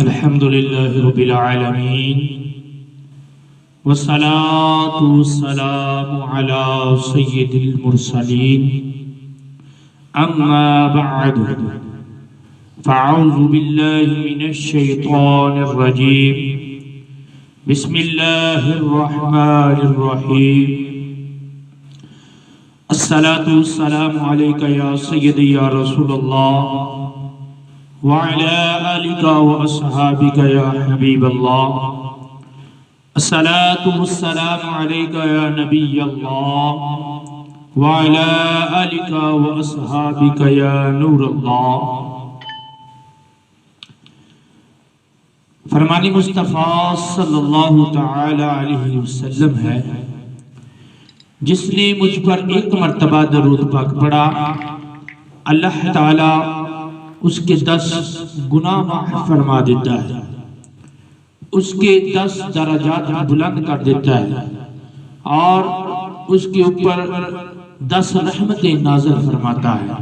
الحمد لله رب العالمين والصلاة والسلام على سيد المرسلين أما بعد فأعوذ بالله من الشيطان الرجيم بسم الله الرحمن الرحيم الصلاة والسلام عليك يا سيدي يا رسول الله وعلى آلك وأصحابك يا حبيب الله الصلاة والسلام عليك يا نبي الله وعلى آلك وأصحابك يا نور الله. فرمانی مصطفیٰ صلی اللہ تعالی علیہ وسلم ہے، جس نے مجھ پر ایک مرتبہ درود پاک پڑھا، اللہ تعالی اس کے 10 گناہ معاف فرما دیتا ہے، اس کے 10 درجات بلند کر دیتا ہے اور اس کے اوپر 10 رحمتیں نازل فرماتا ہے.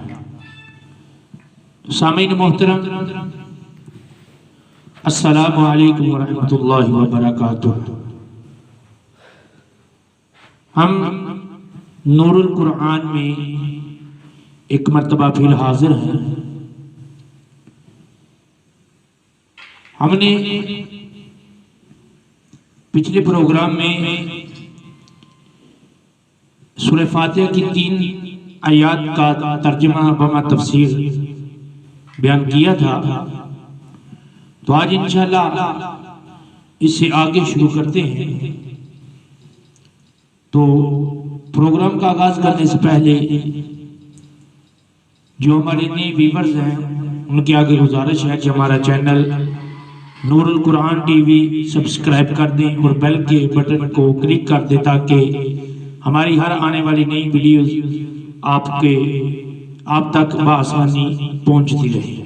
سامعین محترم، السلام علیکم ورحمۃ اللہ وبرکاتہ. ہم نور القرآن میں ایک مرتبہ پھر حاضر ہیں. ہم نے پچھلے پروگرام میں سورہ فاتحہ کی 3 آیات کا ترجمہ بما تفسیر بیان کیا تھا، تو آج انشاءاللہ اس سے آگے شروع کرتے ہیں. تو پروگرام کا آغاز کرنے سے پہلے جو ہمارے نئے ویورز ہیں ان کے آگے گزارش ہے کہ ہمارا چینل نور القرآن ٹی وی سبسکرائب کر دیں اور بیل کے بٹن کو کلک کر دیں تاکہ ہماری ہر آنے والی نئی ویڈیوز آپ تک بآسانی پہنچتی رہے.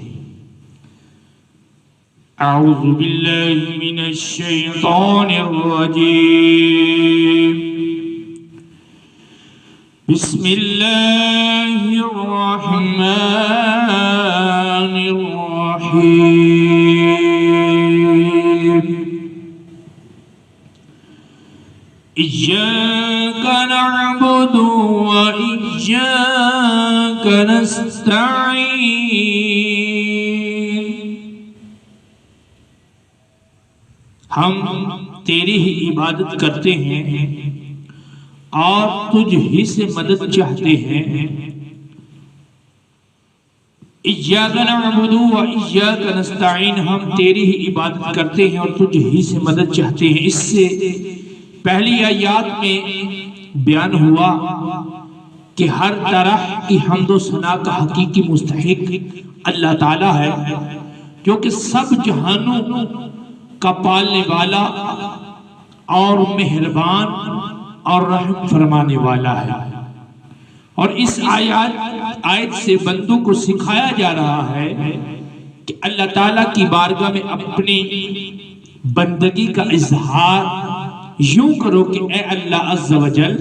اعوذ باللہ من الشیطان الرجیم، بسم اللہ الرحمن الرحیم. إياك نعبد وإياك نستعين. ہم تیری ہی عبادت کرتے ہیں اور تجھ ہی سے مدد چاہتے ہیں. إياك نعبد وإياك نستعين، ہم تیری ہی عبادت کرتے ہیں اور تجھ ہی سے مدد چاہتے ہیں. اس سے پہلی آیات میں بیان ہوا کہ ہر طرح کی حمد و ثنا کا حقیقی مستحق اللہ تعالیٰ ہے، جو کہ سب جہانوں کا پالنے والا اور مہربان اور رحم فرمانے والا ہے. اور اس آیت سے بندوں کو سکھایا جا رہا ہے کہ اللہ تعالیٰ کی بارگاہ میں اپنی بندگی کا اظہار یوں کرو کہ اے اللہ عز و جل،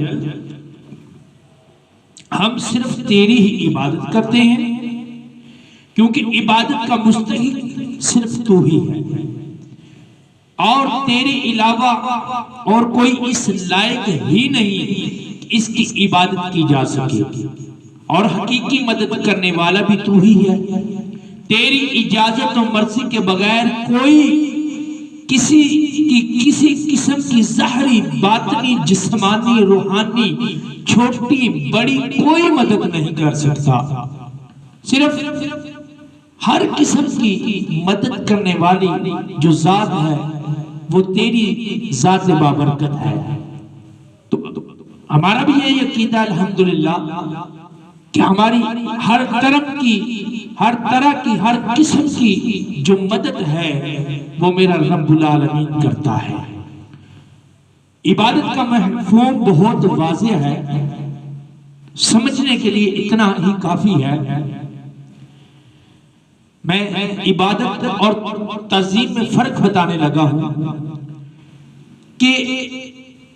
ہم صرف تیری ہی عبادت کرتے ہیں، کیونکہ عبادت کا مستحق صرف تو ہی ہے اور تیرے علاوہ اور کوئی اس لائق ہی نہیں کہ اس کی عبادت کی جا سکے، اور حقیقی مدد کرنے والا بھی تو ہی ہے. تیری اجازت و مرضی کے بغیر کوئی کسی قسم کی ظاہری، باطنی، جسمانی، روحانی، چھوٹی بڑی کوئی مدد نہیں کر سکتا. صرف ہر قسم کی مدد کرنے والی جو ذات ہے وہ تیری ذات بابرکت ہے. تو ہمارا بھی یہ عقیدہ الحمدللہ کہ ہماری ہر طرح کی ہر قسم کی جو مدد ہے وہ میرا رب العالمین کرتا ہے. عبادت کا مفہوم بہت واضح ہے، سمجھنے کے لیے اتنا ہی کافی ہے. میں عبادت اور تعظیم میں فرق بتانے لگا ہوں کہ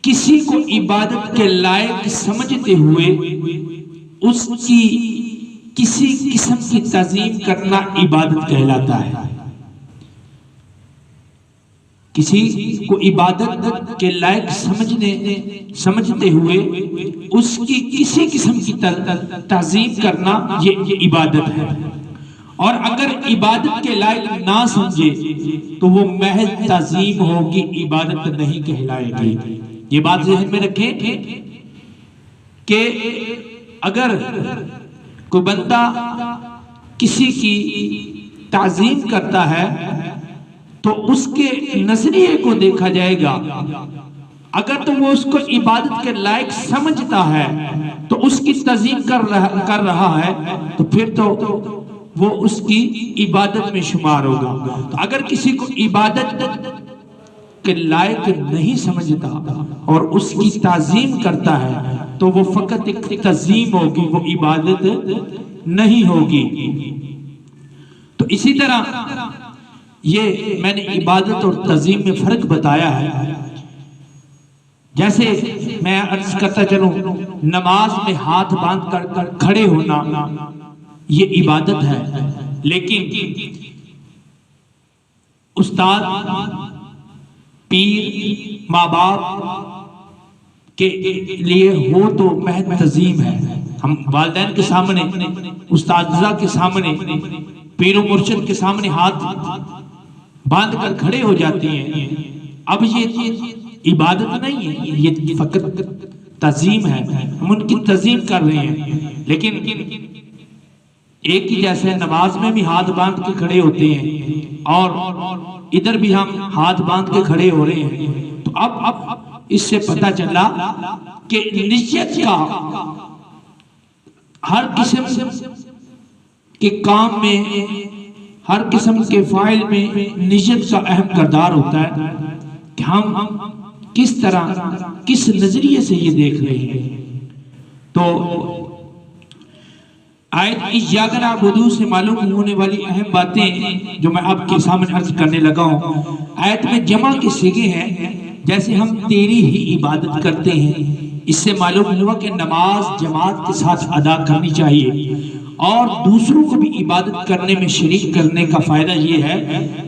کسی کو عبادت کے لائق سمجھتے ہوئے اس کی کسی قسم کی تعظیم کرنا عبادت کہلاتا ہے. کسی کو عبادت کے لائق سمجھتے ہوئے اس کی کسی قسم کی تعظیم کرنا یہ عبادت ہے، اور اگر عبادت کے لائق نہ سمجھے تو وہ محض تعظیم ہوگی، عبادت نہیں کہلائے گی۔ یہ بات ذہن میں رکھیں کہ اگر کوئی بندہ کسی کی تعظیم کرتا ہے تو اس کے نظریے کو دیکھا جائے گا، اگر تو وہ اس کو عبادت کے لائق سمجھتا ہے تو اس کی تعظیم کر رہا ہے تو پھر تو وہ اس کی عبادت میں شمار ہوگا۔ تو اگر کسی کو عبادت کے لائق نہیں سمجھتا اور اس کی تعظیم کرتا ہے تو وہ فقط ایک تعظیم ہوگی، وہ عبادت نہیں ہوگی۔ تو اسی طرح یہ میں نے عبادت اور تعظیم میں فرق بتایا ہے۔ جیسے میں عرض کرتا چلوں، نماز میں ہاتھ باندھ کر کھڑے ہونا یہ عبادت ہے، لیکن استاد، پیر، ماں باپ کے لیے ہو تو محض تعظیم ہے۔ ہم والدین کے سامنے، استاذہ کے سامنے، پیر و مرشد کے سامنے ہاتھ باندھ کر کھڑے ہو جاتے ہیں، اب یہ عبادت نہیں ہے، یہ فقط تعظیم ہے، ہم ان کی تعظیم کر رہے ہیں۔ لیکن ایک ہی جیسے نماز میں بھی ہاتھ باندھ کے کھڑے ہوتے ہیں اور ادھر بھی ہم ہاتھ باندھ کے کھڑے ہو رہے ہیں، تو اب اس سے پتہ چلا کہ نیت کا ہر قسم کے کام میں، ہر قسم کے فائل میں نیت کا اہم کردار ہوتا ہے کہ ہم کس طرح، کس نظریے سے یہ دیکھ رہے ہیں۔ تو آیت ایاک نعبد سے معلوم ہونے والی اہم باتیں جو میں آپ کے سامنے عرض کرنے لگا ہوں، آیت میں جمع کے صیغے ہیں، جیسے ہم تیری ہی عبادت کرتے ہیں، اس سے معلوم ہوا کہ نماز جماعت کے ساتھ ادا کرنی چاہیے، اور دوسروں کو بھی عبادت کرنے میں شریک کرنے کا فائدہ یہ ہے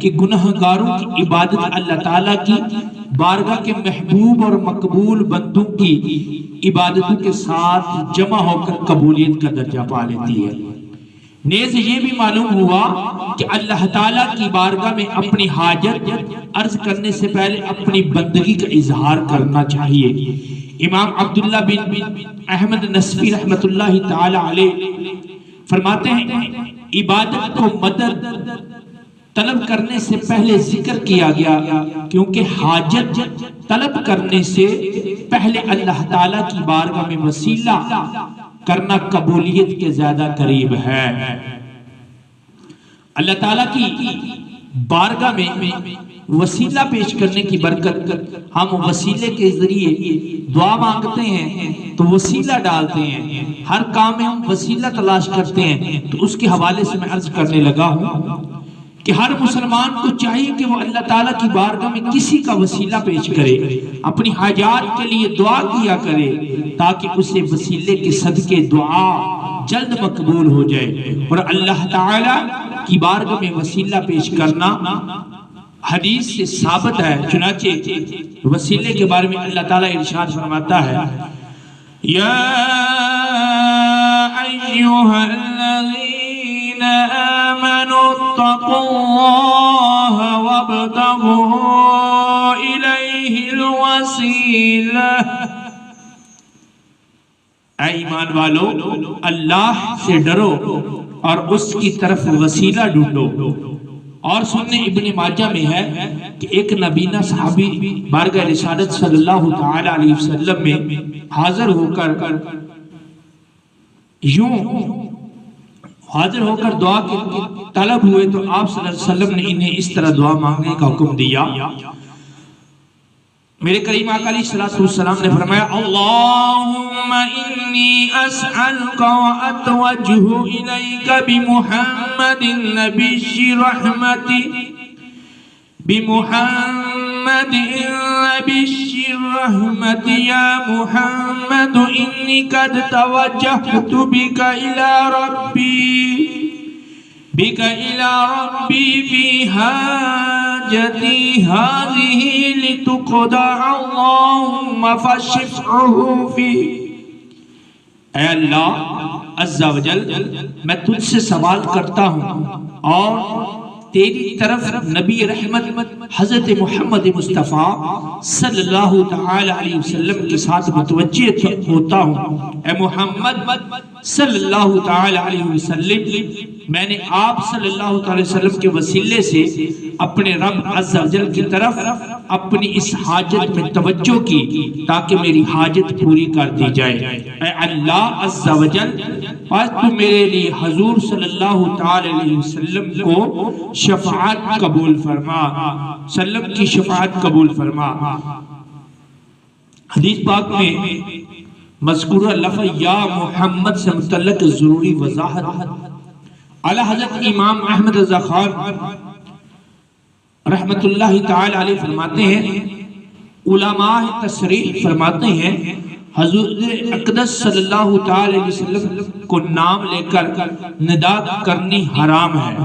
کہ گناہگاروں کی عبادت اللہ تعالیٰ کی بارگاہ کے محبوب اور مقبول بندوں کی عبادتوں کے ساتھ جمع ہو کر قبولیت کا درجہ پا لیتی ہے۔ نیز یہ بھی معلوم ہوا کہ اللہ تعالیٰ کی بارگاہ میں اپنی حاجت عرض کرنے سے پہلے اپنی بندگی کا اظہار کرنا چاہیے۔ امام عبداللہ بن احمد نصفی رحمت اللہ تعالی علیہ فرماتے ہیں، عبادت کو مدد طلب کرنے سے پہلے ذکر کیا گیا کیونکہ حاجت طلب کرنے سے پہلے اللہ تعالیٰ کی بارگاہ میں وسیلہ کرنا قبولیت کے زیادہ قریب ہے۔ اللہ تعالیٰ کی بارگاہ میں وسیلہ پیش کرنے کی برکت، ہم وسیلے کے ذریعے دعا مانگتے ہیں تو وسیلہ ڈالتے ہیں، ہر کام میں ہم وسیلہ تلاش کرتے ہیں۔ تو اس کے حوالے سے میں عرض کرنے لگا ہوں کہ ہر مسلمان کو چاہیے کہ وہ اللہ تعالیٰ کی بارگاہ میں کسی کا وسیلہ پیش کرے، اپنی حاجات کے لیے دعا کیا کرے تاکہ اسے وسیلے کے صدقے دعا جلد مقبول ہو جائے۔ اور اللہ تعالیٰ کی بارگاہ میں وسیلہ پیش کرنا حدیث سے ثابت ہے، چنانچہ وسیلے کے بارے میں اللہ تعالیٰ ارشاد فرماتا ہے، یا ایھا الذین آمنوا اتقوا اللہ وابتغوا الیہ الوسیلہ۔ اے ایمان والو، اللہ سے ڈرو اور اس کی طرف وسیلہ ڈھونڈو۔ اور سننے ابن ماجہ میں ہے کہ ایک نبینا صحابی بارگاہ رسالت صلی اللہ تعالی علیہ وسلم میں حاضر ہو کر دعا کے طلب ہوئے تو آپ صلی اللہ علیہ وسلم نے انہیں اس طرح دعا مانگنے کا حکم دیا۔ میرے کریم آقا علیہ السلام نے فرمایا، اللہم انی اسألک واتوجہ الیک بمحمد نبی رحمتی، بمحمد نبی رحمتی، یا محمد انی قد توجہت بک الی ربی، بک الی ربی فی حاجتی حاجتي هذه لتقضى اللهم فاشفعه فيه۔ اے اللہ عز و جل، میں تجھ سے سوال کرتا ہوں اور تیری طرف نبی رحمت حضرت محمد مصطفیٰ صلی اللہ تعالی علیہ وسلم کے ساتھ متوجہ ہوتا ہوں۔ اے محمد صلی اللہ تعالی علیہ وسلم، میں نے آپ صلی اللہ تعالی وسلم کے وسیلے سے اپنے رب عز و جل کی طرف اپنی اس حاجت میں توجہ کی تاکہ میری حاجت پوری کر دی جائے۔ اے اللہ عز و جل، آج تو میرے لیے حضور صلی اللہ تعالی علیہ وسلم کو شفاعت قبول فرما، سلم کی شفاعت قبول فرما۔ حدیث پاک میں مذکورہ لفظ یا محمد سے متعلق ضروری وضاحت اعلیٰ حضرت امام احمد رضا خان رحمت اللہ تعالی علیہ فرماتے ہیں، علماء تصریح فرماتے ہیں حضور اقدس صلی اللہ تعالی علیہ وسلم کو نام لے کر ندا کرنی حرام ہے،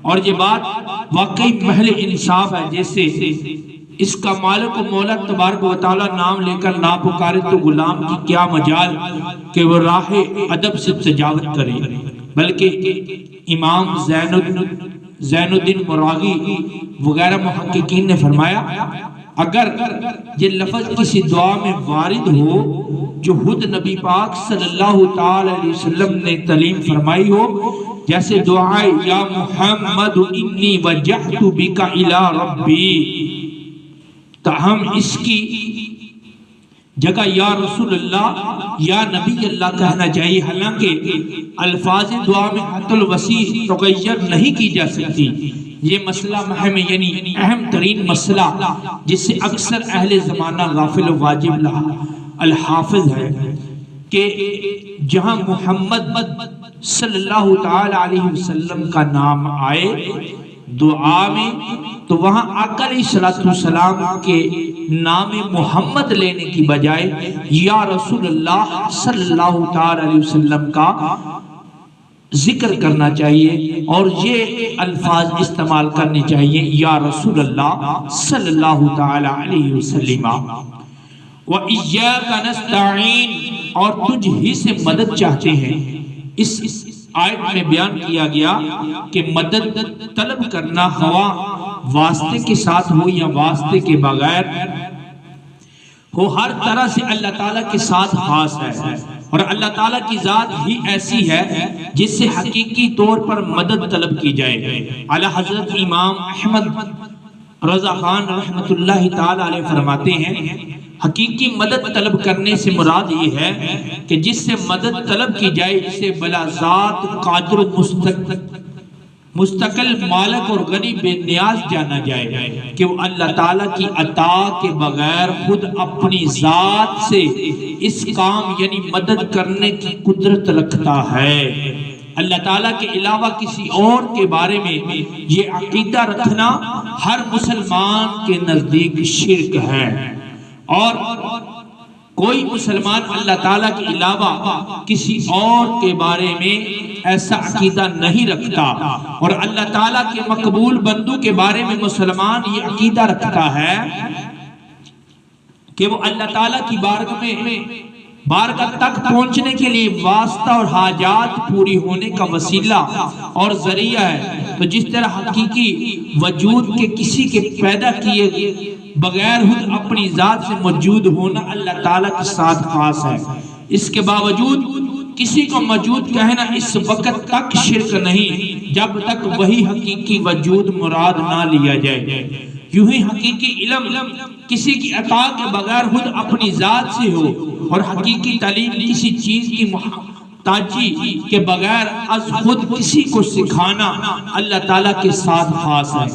اور یہ بات واقعی محل انصاف ہے۔ جیسے اس کا مالک و مولا تبارک و تعالی نام لے کر نہ پکارے تو غلام کی کیا مجال کہ وہ راہ ادب سے تجاوز کرے، بلکہ امام زین الدین مراغی وغیرہ محققین نے فرمایا اگر یہ لفظ کسی دعا میں وارد ہو جو خود نبی پاک صلی اللہ تعالی علیہ وسلم نے تعلیم فرمائی ہو، جیسے دعائے یا محمد انی وجہت بک الی ربی، تاہم اس کی جگہ یا رسول اللہ یا نبی اللہ کہنا چاہیے، حالانکہ الفاظ دعا میں حد الوسیع تغیر نہیں کی جا سکتی۔ یہ مسئلہ مہم یعنی اہم ترین مسئلہ جس سے اکثر اہل زمانہ غافل و واجب الحافظ ہے کہ جہاں محمد صلی اللہ تعالی علیہ وسلم کا نام آئے دعا میں تو وہاں آقا علیہ السلام کے نام محمد لینے کی بجائے یا رسول اللہ صلی اللہ تعالی علیہ وسلم کا ذکر کرنا چاہیے، اور یہ الفاظ استعمال کرنے چاہیے یا رسول اللہ صلی اللہ تعالی علیہ وسلم۔ وَإِيَّاكَ نَسْتَعِينُ، اور تجھ ہی سے مدد چاہتے ہیں۔ اس آیت میں بیان کیا گیا کہ مدد طلب کرنا ہوا واسطے کے ساتھ ہو یا واسطے کے بغیر ہو، ہر طرح سے اللہ تعالیٰ کے ساتھ خاص ہے، اور اللہ تعالیٰ کی ذات ہی ایسی ہے جس سے حقیقی طور پر مدد طلب کی جائے۔ اعلیٰ حضرت امام احمد رضا خان رحمت اللہ تعالی علیہ فرماتے ہیں حقیقی مدد طلب کرنے سے مراد یہ ہے کہ جس سے مدد طلب کی جائے اسے بلا ذات قادر مستقل مالک اور غنی بے نیاز جانا جائے کہ وہ اللہ تعالیٰ کی عطا کے بغیر خود اپنی ذات سے اس کام یعنی مدد کرنے کی قدرت رکھتا ہے۔ اللہ تعالیٰ کے علاوہ کسی اور کے بارے میں یہ عقیدہ رکھنا ہر مسلمان کے نزدیک شرک ہے، اور کوئی مسلمان اللہ تعالیٰ کے علاوہ کسی اور کے بارے میں ایسا عقیدہ نہیں رکھتا، اور اللہ تعالیٰ کے مقبول بندوں کے بارے میں مسلمان یہ عقیدہ رکھتا ہے کہ وہ اللہ تعالیٰ کی بارگاہ تک پہنچنے کے لیے واسطہ اور حاجات پوری ہونے کا وسیلہ اور ذریعہ ہے۔ تو جس طرح حقیقی وجود کے کسی کے پیدا کیے بغیر خود اپنی ذات سے موجود ہونا اللہ تعالیٰ کے ساتھ خاص ہے، اس کے باوجود کسی کو موجود کہنا اس وقت تک شرک نہیں جب تک وہی حقیقی وجود مراد نہ لیا جائے۔ یوں ہی حقیقی علم کسی کی عطا کے بغیر خود اپنی ذات سے ہو، اور حقیقی تعلیم کسی چیز کی محتاجی کے بغیر از خود کسی کو سکھانا اللہ تعالیٰ کے ساتھ خاص ہے۔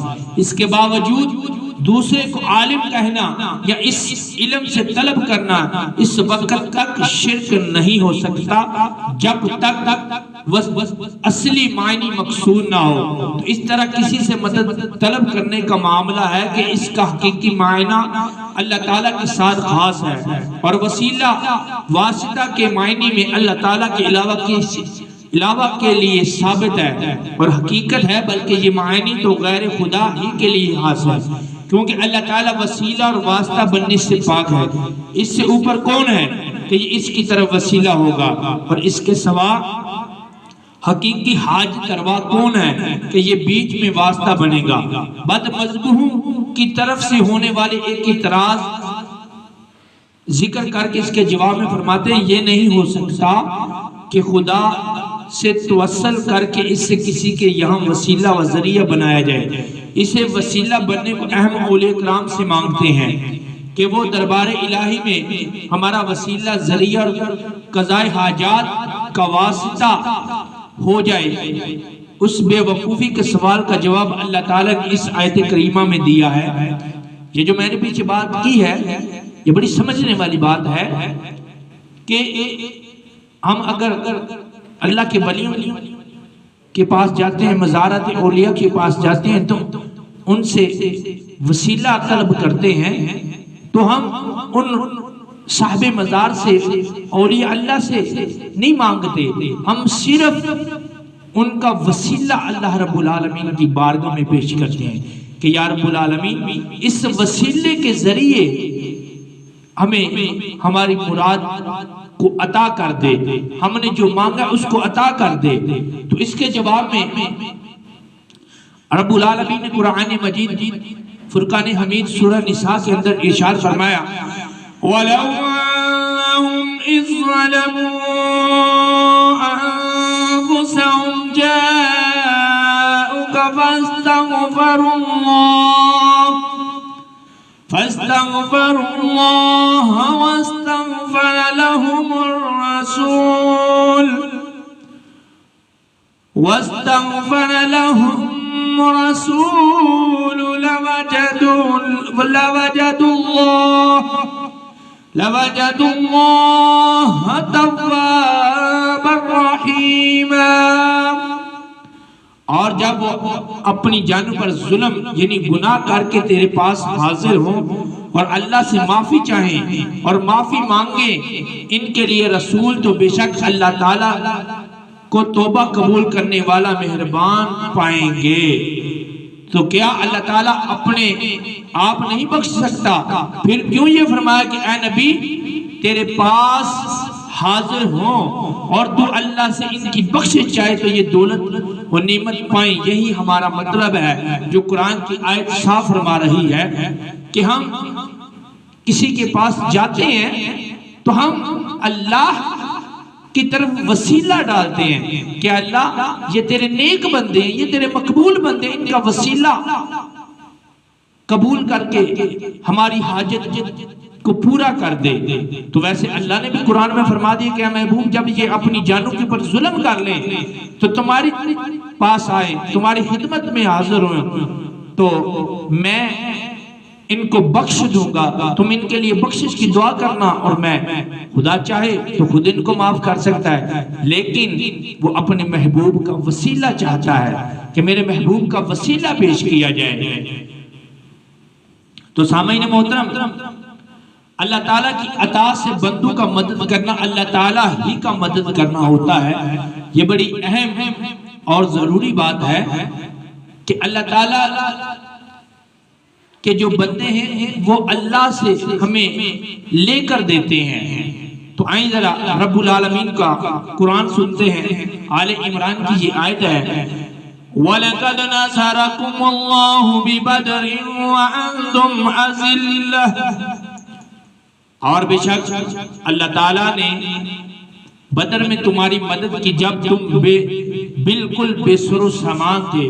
اس کے باوجود دوسرے کو عالم کہنا یا اس علم سے طلب کرنا اس وقت تک شرک نہیں ہو سکتا جب تک اصلی معنی مقصود نہ ہو۔ تو اس طرح کسی سے مدد طلب کرنے کا معاملہ ہے کہ اس کا حقیقی معنی اللہ تعالیٰ کے ساتھ خاص ہے، اور وسیلہ واسطہ کے معنی میں اللہ تعالیٰ کے علاوہ علاوہ کے لیے ثابت ہے اور حقیقت ہے، بلکہ یہ معنی تو غیر خدا ہی کے لیے حاصل ہے، کیونکہ اللہ تعالیٰ وسیلہ اور واسطہ بننے سے پاک ہے۔ اس سے اوپر کون ہے کہ یہ اس کی طرف وسیلہ ہوگا، اور اس کے سوا حقیقی حاجت روا کون ہے کہ یہ بیچ میں واسطہ بنے گا۔ بد مذہبوں کی طرف سے ہونے والے ایک اعتراض ذکر کر کے اس کے جواب میں فرماتے ہیں، یہ نہیں ہو سکتا کہ خدا سے توسل کر کے اس سے کسی کے یہاں وسیلہ و ذریعہ بنایا جائے۔ اسے وسیلہ بننے کو اہم اولیاء کرام سے مانگتے ہیں کہ وہ دربار الہی میں ہمارا وسیلہ ذریعہ اور قضاء حاجات کا واسطہ ہو جائے۔ اس بے وقوفی کے سوال کا جواب اللہ تعالیٰ نے اس آیت کریمہ میں دیا ہے۔ یہ جو میں نے پیچھے بات کی ہے، یہ بڑی سمجھنے والی بات ہے کہ ہم اگر اللہ کے ولیوں کے پاس جاتے ہیں، مزارات اولیاء کے پاس جاتے ہیں، تو ان سے وسیلہ طلب کرتے ہیں، تو ہم ان صاحب مزار سے، اولیاء اللہ سے نہیں مانگتے، ہم صرف ان کا وسیلہ اللہ رب العالمین کی بارگاہ میں پیش کرتے ہیں کہ یا رب العالمین اس وسیلے کے ذریعے ہمیں ہماری مراد کو عطا کر دے، ہم نے جو مانگا اس کو عطا کر دے۔ تو اس کے جواب میں رب العالمین نے قرآن مجید فرقان حمید سورہ نساء کے اندر ارشاد فرمایا، وَلَوْ أَنَّهُمْ إِذْ ظَلَمُوا أَنفُسَهُمْ جَاءُوكَ فاستغفروا الله واستغفر لهم الرسول لوجدوا الله توابا رحيما۔ اور جب وہ اپنی جانوں پر ظلم یعنی گناہ کر کے تیرے پاس حاضر ہوں اور اللہ سے معافی چاہیں اور معافی مانگیں، ان کے لیے رسول تو بے شک اللہ تعالیٰ کو توبہ قبول کرنے والا مہربان پائیں گے۔ تو کیا اللہ تعالیٰ اپنے آپ نہیں بخش سکتا؟ پھر کیوں یہ فرمایا کہ اے نبی تیرے پاس حاضر ہوں اور تو اللہ سے ان کی بخشش چاہے تو یہ دولت و نعمت پائیں۔ یہی ہمارا مطلب ہے جو قرآن کی آیت صاف فرما رہی ہے کہ ہم کسی کے پاس جاتے ہیں تو ہم اللہ کی طرف وسیلہ ڈالتے ہیں کہ اللہ یہ تیرے نیک بندے ہیں، یہ تیرے مقبول بندے ہیں، ان کا وسیلہ قبول کر کے ہماری حاجت کو پورا کر دے۔ تو ویسے اللہ نے بھی قرآن میں فرما دیا کہ اے محبوب جب یہ اپنی جانوں کے پر ظلم کر لیں تو تمہاری پاس آئے، تمہاری خدمت میں حاضر ہوں، تو میں ان کو بخش دوں گا، تم ان کے لیے بخشش کی دعا کرنا، اور میں خدا چاہے تو خود ان کو معاف کر سکتا ہے، لیکن وہ اپنے محبوب کا وسیلہ چاہتا ہے کہ میرے محبوب کا وسیلہ پیش کیا جائے۔ تو سامعین محترم، اللہ تعالیٰ کی عطا سے بندوں کا مدد کرنا اللہ تعالیٰ ہی کا مدد کرنا ہوتا ہے۔ یہ بڑی اہم اور ضروری بات ہے کہ اللہ تعالیٰ کہ جو بندے ہیں وہ اللہ سے ہمیں لے کر دیتے ہیں۔ تو آئیں ذرا رب العالمین کا قرآن سنتے ہیں۔ آل عمران کی یہ آیت ہے، وَلَقَدْ نَصَرَكُمُ اللَّهُ بِبَدْرٍ وَأَنْتُمْ أَذِلَّةٌ، اور بے شک اللہ تعالیٰ نے بدر میں تمہاری مدد کی جب تم بالکل بے سر و سامان تھے۔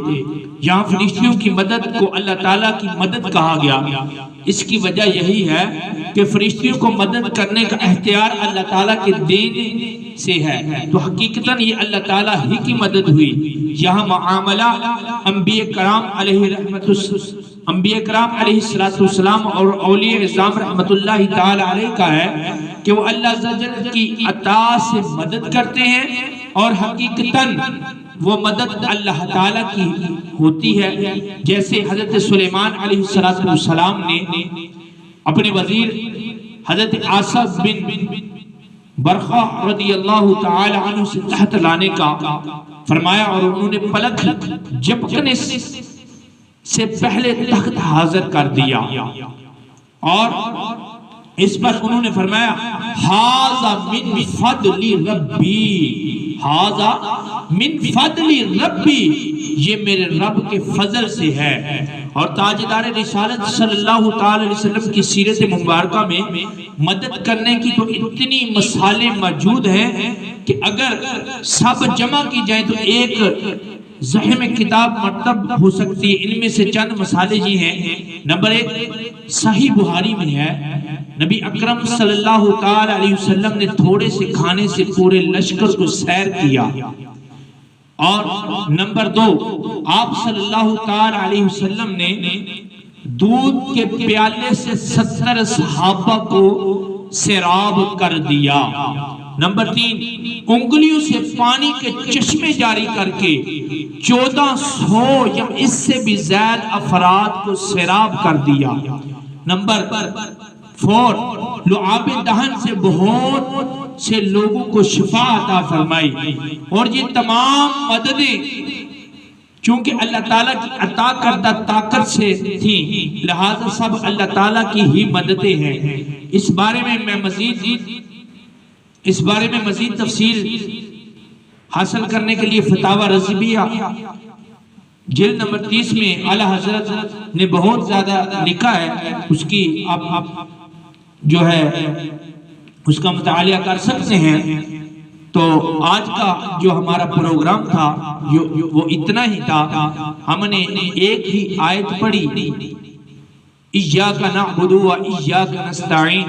یہاں فرشتیوں کی مدد کو اللہ تعالیٰ کی مدد کہا گیا، اس کی وجہ یہی ہے کہ فرشتیوں کو مدد کرنے کا اختیار اللہ تعالیٰ کے دینے سے ہے، تو حقیقتاً یہ اللہ تعالیٰ ہی کی مدد ہوئی۔ یہاں معاملہ انبیاء کرام علیہ السلام اور اولیاء اعظام رحمت اللہ تعالیٰ علیہ کا ہے کہ وہ اللہ عز و جل کی عطا سے مدد کرتے ہیں، اور حقیقتاً وہ مدد اللہ تعالیٰ کی ہوتی ہے۔ جیسے حضرت سلیمان علیہ السلام نے اپنے وزیر حضرت آصف بن برخا رضی اللہ تعالی عنہ سے تحت لانے کا فرمایا، اور انہوں نے پلک جھپکنے سے پہلے تخت حاضر کر دیا، اور اس پر انہوں نے فرمایا ھذا من فضل ربی، ھذا من فضل ربی، یہ میرے رب کے فضل سے ہے۔ اور تاجدار رسالت صلی اللہ تعالی علیہ وسلم کی سیرت مبارکہ میں مدد کرنے کی تو اتنی مثالیں موجود ہیں کہ اگر سب جمع کی جائیں تو ایک زحم کتاب مرتب ہو سکتی ہے۔ ان میں سے چند مثالیں یہ ہیں۔ نمبر 1 صحیح بخاری میں ہے، نبی اکرم صلی اللہ تعالی علیہ وسلم نے تھوڑے سے کھانے سے پورے لشکر کو سیر کیا۔ اور نمبر 2 آپ صلی اللہ تعالی علیہ وسلم نے دودھ کے پیالے سے 70 صحابہ کو سیراب کر دیا۔ نمبر 3 انگلیوں سے پانی کے چشمے جاری کر کے 1400 یا اس سے بھی زیادہ افراد کو سیراب کر دیا۔ نمبر 4 لعاب دہن سے بہت سے لوگوں کو شفا عطا فرمائی۔ اور یہ تمام مددیں چونکہ اللہ تعالیٰ کی عطا کردہ طاقت سے تھیں، لہذا سب اللہ تعالیٰ کی ہی مددیں ہیں۔ اس بارے میں مزید تفصیل حاصل کرنے کے لیے فتاوی رضویہ جلد نمبر 30 میں اعلیٰ حضرت نے بہت زیادہ لکھا ہے، اس کی آپ جو ہے اس کا مطالعہ کر سکتے ہیں۔ تو آج کا جو ہمارا پروگرام تھا وہ اتنا ہی تھا۔ ہم نے ایک ہی آیت پڑھی، ایاک نعبد و ایاک نستعین،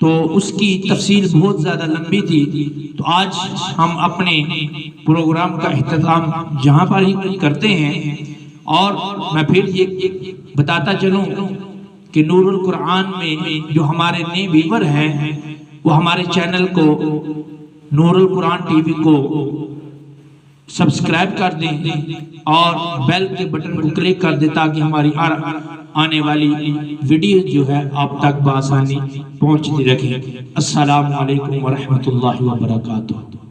تو اس کی تفصیل بہت زیادہ لمبی تھی۔ تو آج ہم اپنے پروگرام کا اختتام جہاں پر ہی کرتے ہیں۔ اور میں پھر یہ بتاتا چلوں کہ نور القرآن میں جو ہمارے نئے ویور ہیں وہ ہمارے چینل کو نور القرآن ٹی وی کو سبسکرائب کر دیں اور بیل کے بٹن کو کلک کر دیں تاکہ ہماری آنے والی ویڈیو جو ہے آپ تک بآسانی پہنچتی رکھیں۔ السلام علیکم ورحمۃ اللہ وبرکاتہ۔